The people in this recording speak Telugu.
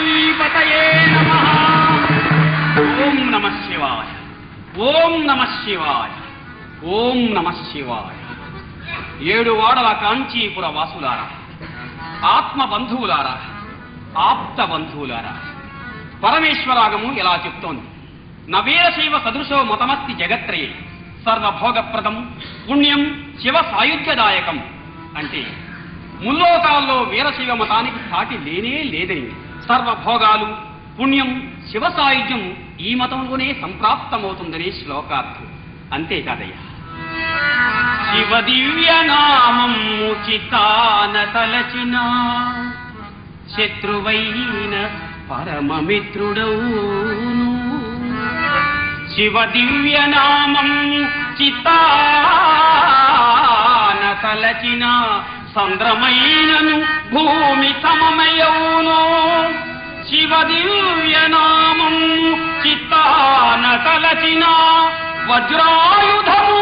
పార్వతీపతయే నమః. ఓం నమః శివాయ, ఓం నమః శివాయ, ఓం నమః శివాయ. 7 వాడల కాంచీపుర వాసులారా, ఆత్మ బంధువులారా, ఆప్త బంధువులారా, పరమేశ్వరాగము ఎలా చెప్తోంది? నవీరశైవ సదృశో మతమస్తి జగత్రయే సర్వభోగప్రదం పుణ్యం శివ సాయుధ్యదాయకం. అంటే ముల్లోకాల్లో వీరశైవ మతానికి సాటి లేనే లేదని, సర్వభోగాలు పుణ్యం శివ సాయుధ్యం ఈ మతంలోనే సంప్రాప్తమవుతుందని శ్లోకార్థం. అంతేకాదయ్యా, శివ దివ్య నామం చితాన తలచిన శత్రువైన పరమమిత్రుడౌను. శివ దివ్య నామం చితాన తలచిన సంద్రమైనను భూమి సమమయౌను. శివ దివ్య నామం చితాన తలచిన వజ్రాయుధము